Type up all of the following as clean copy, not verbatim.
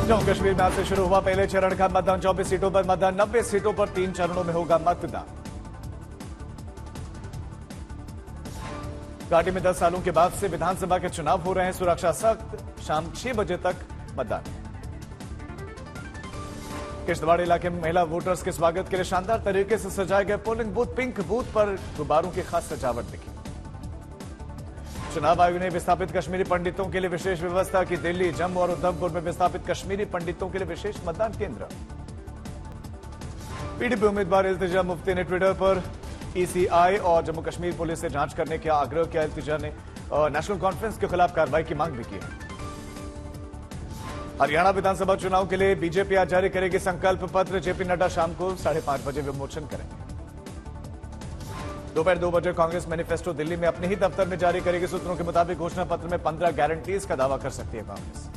जम्मू कश्मीर में आज से शुरू हुआ पहले चरण का मतदान। 24 सीटों पर मतदान, 90 सीटों पर 3 चरणों में होगा मतदान। घाटी में 10 सालों के बाद से विधानसभा के चुनाव हो रहे हैं। सुरक्षा सख्त, शाम 6 बजे तक मतदान। किश्तवाड़ इलाके में महिला वोटर्स के स्वागत के लिए शानदार तरीके से सजाए गए पोलिंग बूथ। पिंक बूथ पर गुब्बारों की खास सजावट दिखी। चुनाव आयोग ने विस्थापित कश्मीरी पंडितों के लिए विशेष व्यवस्था की। दिल्ली, जम्मू और उधमपुर में विस्थापित कश्मीरी पंडितों के लिए विशेष मतदान केंद्र। पीडीपी उम्मीदवार इल्तिजा मुफ्ती ने ट्विटर पर ईसीआई और जम्मू कश्मीर पुलिस से जांच करने का आग्रह किया। इल्तिजा ने नेशनल कॉन्फ्रेंस के खिलाफ कार्रवाई की मांग भी की है। हरियाणा विधानसभा चुनाव के लिए बीजेपी आज जारी करेगी संकल्प पत्र। जेपी नड्डा शाम को 5:30 बजे विमोचन करेंगे। दोपहर 2 बजे कांग्रेस मैनिफेस्टो दिल्ली में अपने ही दफ्तर में जारी करेगी। सूत्रों के मुताबिक घोषणा पत्र में 15 गारंटीज का दावा कर सकती है कांग्रेस।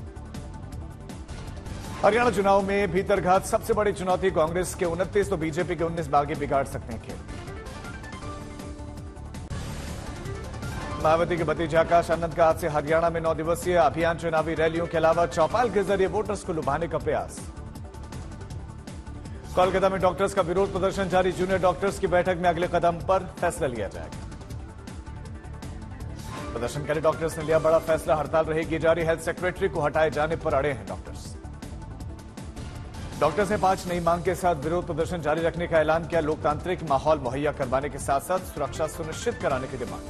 हरियाणा चुनाव में भीतरघात सबसे बड़ी चुनौती। कांग्रेस के 29 तो बीजेपी के 19 बागी बिगाड़ सकते हैं खेल। मायावती के भतीजा आकाश आनंद का आज से हरियाणा में 9 दिवसीय अभियान। चुनावी रैलियों के अलावा चौपाल के जरिए वोटर्स को लुभाने का प्रयास। कोलकाता में डॉक्टर्स का विरोध प्रदर्शन जारी। जूनियर डॉक्टर्स की बैठक में अगले कदम पर फैसला लिया जाएगा। प्रदर्शनकारी डॉक्टर्स ने लिया बड़ा फैसला। हड़ताल रहेगी जारी। हेल्थ सेक्रेटरी को हटाए जाने पर अड़े हैं डॉक्टर्स। डॉक्टर्स ने 5 नई मांग के साथ विरोध प्रदर्शन जारी रखने का ऐलान किया। लोकतांत्रिक माहौल मुहैया करवाने के साथ साथ सुरक्षा सुनिश्चित कराने की डिमांड।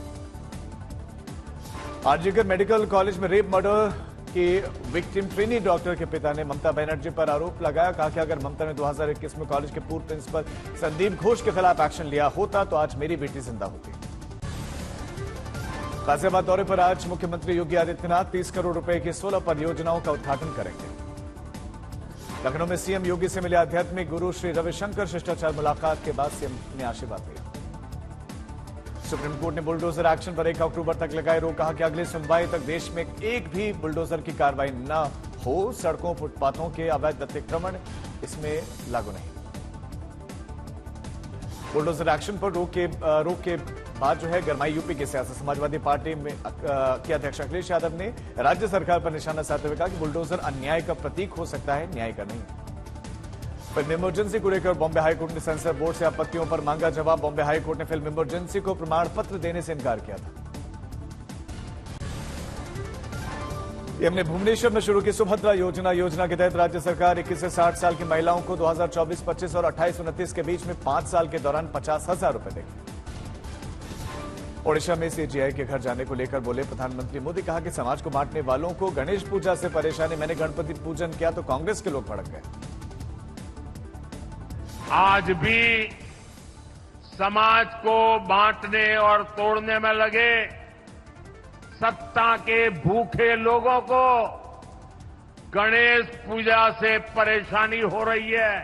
आरजीकर मेडिकल कॉलेज में रेप मर्डर की विक्टिम ट्रेनी डॉक्टर के पिता ने ममता बनर्जी पर आरोप लगाया। कहा कि अगर ममता ने 2021 में कॉलेज के पूर्व प्रिंसिपल संदीप घोष के खिलाफ एक्शन लिया होता तो आज मेरी बेटी जिंदा होती। गाजियाबाद दौरे पर आज मुख्यमंत्री योगी आदित्यनाथ 30 करोड़ रुपए की 16 परियोजनाओं का उद्घाटन करेंगे। लखनऊ में सीएम योगी से मिले आध्यात्मिक गुरु श्री रविशंकर। शिष्टाचार मुलाकात के बाद सीएम ने आशीर्वाद लिया। सुप्रीम कोर्ट ने बुलडोजर एक्शन पर 1 अक्टूबर तक लगाए रोक। कहा कि अगली सुनवाई तक देश में एक भी बुलडोजर की कार्रवाई न हो। सड़कों, फुटपाथों के अवैध अतिक्रमण इसमें लागू नहीं। बुलडोजर एक्शन पर रोक के बाद जो है गरमाई यूपी की सियासत। समाजवादी पार्टी में के अध्यक्ष अखिलेश यादव ने राज्य सरकार पर निशाना साधते हुए कहा कि बुलडोजर अन्याय का प्रतीक हो सकता है, न्याय का नहीं। फिल्म इमरजेंसी को लेकर बॉम्बे हाईकोर्ट ने सेंसर बोर्ड से आपत्तियों पर मांगा जवाब। बॉम्बे हाईकोर्ट ने फिल्म इमरजेंसी को प्रमाण पत्र देने से इनकार किया था। हमने भुवनेश्वर में शुरू की सुभद्रा योजना के तहत राज्य सरकार 21 से 60 साल की महिलाओं को 2024-25 और 28-29 के बीच में 5 साल के दौरान 50,000 रुपए देगी। ओडिशा में सीजीआई के घर जाने को लेकर बोले प्रधानमंत्री मोदी। कहा कि समाज को बांटने वालों को गणेश पूजा से परेशानी। मैंने गणपति पूजन किया तो कांग्रेस के लोग भड़क गए। आज भी समाज को बांटने और तोड़ने में लगे सत्ता के भूखे लोगों को गणेश पूजा से परेशानी हो रही है।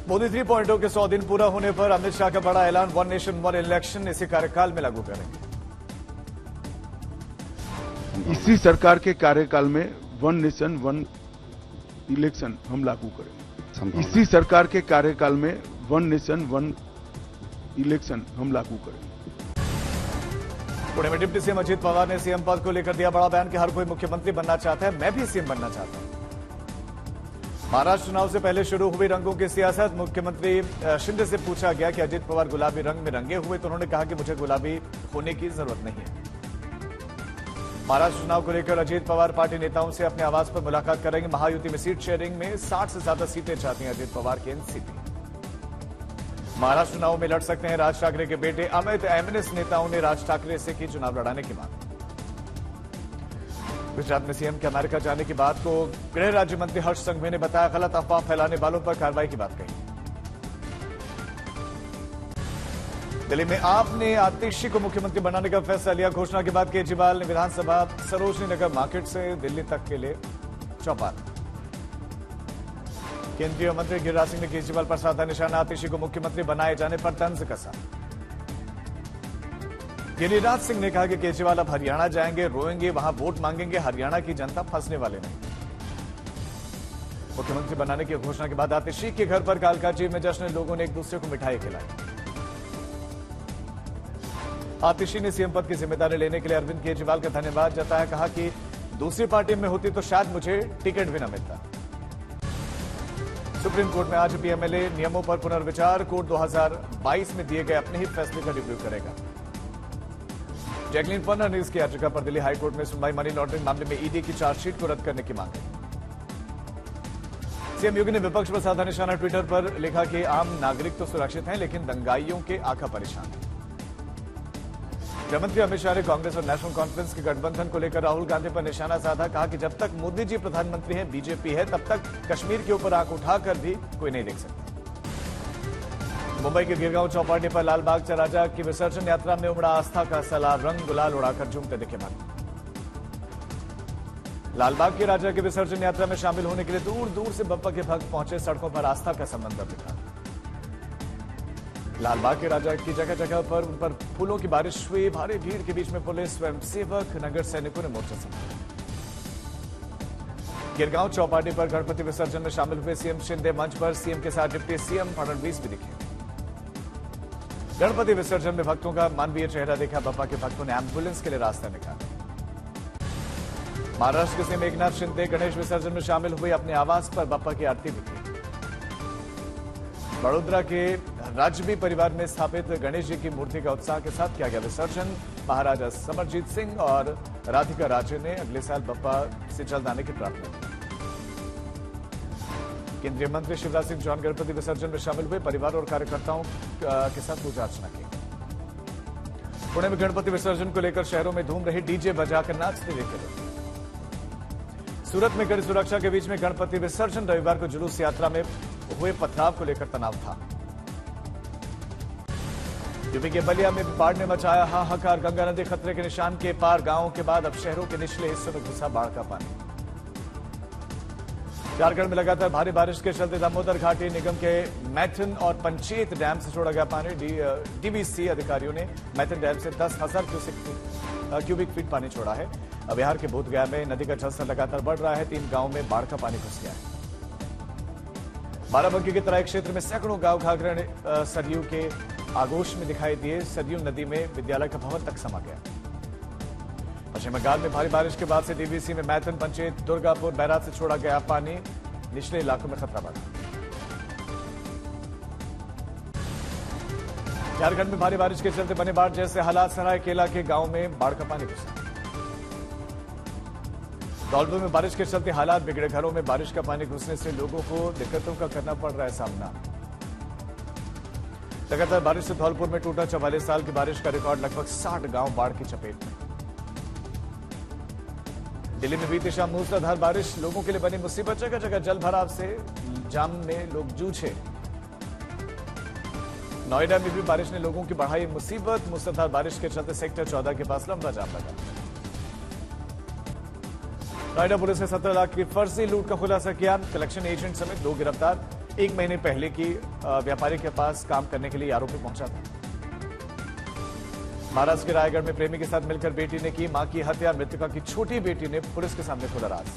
मोदी 3.0 के 100 दिन पूरा होने पर अमित शाह का बड़ा ऐलान। 1 नेशन 1 इलेक्शन इसी कार्यकाल में लागू करेंगे। इसी सरकार के कार्यकाल में 1 नेशन 1 इलेक्शन हम लागू करेंगे। इसी सरकार के कार्यकाल में 1 नेशन 1 इलेक्शन हम लागू करेंगे। पुणे में डिप्टी सीएम अजित पवार ने सीएम पद को लेकर दिया बड़ा बयान कि हर कोई मुख्यमंत्री बनना चाहता है, मैं भी सीएम बनना चाहता हूं। महाराष्ट्र चुनाव से पहले शुरू हुई रंगों की सियासत। मुख्यमंत्री शिंदे से पूछा गया कि अजित पवार गुलाबी रंग में रंगे हुए तो उन्होंने कहा कि मुझे गुलाबी होने की जरूरत नहीं है। महाराष्ट्र चुनाव को लेकर अजित पवार पार्टी नेताओं से अपने आवास पर मुलाकात करेंगे। महायुति में सीट शेयरिंग में 60 से ज्यादा सीटें चाहती हैं अजित पवार की एनसीपी। महाराष्ट्र चुनाव में लड़ सकते हैं राज ठाकरे के बेटे अमित। एमएनएस नेताओं ने राज ठाकरे से की चुनाव लड़ाने की मांग। गुजरात में सीएम के अमेरिका जाने की बात को गृह राज्य मंत्री हर्ष संघवी ने बताया गलत। अफवाह फैलाने वालों पर कार्रवाई की बात कही। दिल्ली में आपने आतिशी को मुख्यमंत्री बनाने का फैसला लिया। घोषणा के बाद केजरीवाल ने विधानसभा सरोजनी नगर मार्केट से दिल्ली तक के लिए चौपाल। केंद्रीय मंत्री गिरिराज सिंह ने केजरीवाल पर साधा निशाना। आतिशी को मुख्यमंत्री बनाए जाने पर तंज कसा। गिरिराज सिंह ने कहा कि केजरीवाल अब हरियाणा जाएंगे, रोएंगे, वहां वोट मांगेंगे। हरियाणा की जनता फंसने वाले नहीं। मुख्यमंत्री बनाने की घोषणा के बाद आतिशी के घर पर कालकाजी में जश्न। लोगों ने एक दूसरे को मिठाई खिलाई। आतिशी ने सीएम पद की जिम्मेदारी लेने के लिए अरविंद केजरीवाल का धन्यवाद जताया। कहा कि दूसरी पार्टी में होती तो शायद मुझे टिकट भी न मिलता। सुप्रीम कोर्ट में आज पीएमएलए नियमों पर पुनर्विचार। कोर्ट 2022 में दिए गए अपने ही फैसले का रिव्यू करेगा। जैकलीन फर्नांडीज की याचिका पर दिल्ली हाईकोर्ट में सुनवाई। मनी लॉन्ड्रिंग मामले में ईडी की चार्जशीट को रद्द करने की मांग है। सीएम योगी ने विपक्ष पर साधा निशाना। ट्विटर पर लिखा कि आम नागरिक तो सुरक्षित हैं, लेकिन दंगाइयों के आंखा परेशान हैं। गृहमंत्री अमित शाह ने कांग्रेस और नेशनल कॉन्फ्रेंस के गठबंधन को लेकर राहुल गांधी पर निशाना साधा। कहा कि जब तक मोदी जी प्रधानमंत्री हैं, बीजेपी है, तब तक कश्मीर के ऊपर आंख उठाकर भी कोई नहीं देख सकता। मुंबई के गिरगांव चौपाटी पर लालबाग च राजा की विसर्जन यात्रा में उमड़ा आस्था का सैलाब। रंग गुलाल उड़ाकर झूमते दिखे भक्त। लालबाग के राजा की विसर्जन यात्रा में शामिल होने के लिए दूर दूर से बप्पा के भक्त पहुंचे। सड़कों पर आस्था का समंदर दिखा। लालबाग के राजा की जगह जगह पर उन पर फूलों की बारिश हुई। भारी भीड़ के बीच में पुलिस, स्वयंसेवक, नगर सैनिकों ने मोर्चा संभाला। गिरगांव चौपाटी पर गणपति विसर्जन में शामिल हुए सीएम शिंदे। मंच पर सीएम के साथ डिप्टी सीएम फडणवीस भी दिखे। गणपति विसर्जन में भक्तों का मानवीय चेहरा देखा। बप्पा के भक्तों ने एम्बुलेंस के लिए रास्ता निकाला। महाराष्ट्र के सीएम एकनाथ शिंदे गणेश विसर्जन में शामिल हुए। अपने आवास पर बप्पा की आरती भी की। बड़ोदरा के राजवी परिवार में स्थापित गणेश जी की मूर्ति का उत्साह के साथ किया गया विसर्जन। महाराजा समरजीत सिंह और राधिका राजे ने अगले साल बप्पा से जल्द आने की प्रार्थना की। केंद्रीय मंत्री शिवराज सिंह चौहान गणपति विसर्जन में शामिल हुए। परिवार और कार्यकर्ताओं के साथ पूजा अर्चना की। पुणे में गणपति विसर्जन को लेकर शहरों में धूम रही। डीजे बजाकर नाचते देखे लोग। सूरत में कड़ी सुरक्षा के बीच में गणपति विसर्जन। रविवार को जुलूस यात्रा में हुए पथराव को लेकर तनाव था। यूपी के बलिया में बाढ़ ने मचाया हाहाकार। गंगा नदी खतरे के निशान के पार। गांवों के बाद अब शहरों के निचले हिस्सों में घुसा बाढ़ का पानी। झारखंड में लगातार भारी बारिश के चलते दामोदर घाटी निगम के मैथन और पंचेत डैम से छोड़ा गया पानी। डीवीसी अधिकारियों ने मैथन डैम से 10,000 क्यूबिक फीट पानी छोड़ा है। बिहार के बोधगया में नदी का जलस्तर लगातार बढ़ रहा है। 3 गांवों में बाढ़ का पानी घुस गया है। बाराबंकी के तराई क्षेत्र में सैकड़ों गांव घाघरा सरयू के आगोश में दिखाई दिए। सरयू नदी में विद्यालय का भवन तक समा गया। पश्चिम बंगाल में भारी बारिश के बाद से डीवीसी में मैथन, पंचेत, दुर्गापुर, बैराज से छोड़ा गया पानी। निचले इलाकों में खतरा बढ़ा। झारखंड में भारी बारिश के चलते बने बाढ़ जैसे हालात। सरायकेला के गांव में बाढ़ का पानी घुसा। धौलपुर में बारिश के चलते हालात बिगड़े। घरों में बारिश का पानी घुसने से लोगों को दिक्कतों का करना पड़ रहा है सामना। लगातार बारिश से धौलपुर में टूटा 44 साल की बारिश का रिकॉर्ड। लगभग 60 गांव बाढ़ की चपेट में। दिल्ली में बीती शाम मूसलाधार बारिश लोगों के लिए बनी मुसीबत। जगह जगह जल भराव से जाम में लोग जूझे। नोएडा में भी बारिश ने लोगों की बढ़ाई मुसीबत। मूसलाधार बारिश के चलते सेक्टर 14 के पास लंबा जाम लगा। नोएडा पुलिस ने 17 लाख की फर्जी लूट का खुलासा किया। कलेक्शन एजेंट समेत 2 गिरफ्तार। 1 महीने पहले की व्यापारी के पास काम करने के लिए आरोपी पहुंचा था। महाराष्ट्र के रायगढ़ में प्रेमी के साथ मिलकर बेटी ने की मां की हत्या। मृतका की छोटी बेटी ने पुलिस के सामने खोला राज।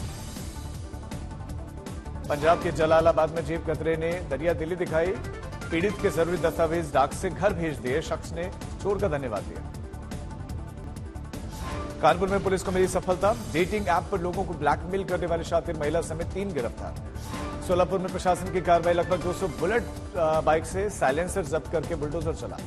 पंजाब के जलालाबाद में जेब कतरे ने दरिया दिली दिखाई। पीड़ित के जरूरी दस्तावेज डाक से घर भेज दिए। शख्स ने चोर का धन्यवाद दिया। कानपुर में पुलिस को मिली सफलता। डेटिंग ऐप पर लोगों को ब्लैकमेल करने वाली शातिर महिला समेत 3 गिरफ्तार। सोलापुर में प्रशासन की कार्रवाई। लगभग 200 बुलेट बाइक से साइलेंसर जब्त करके बुलडोजर चला।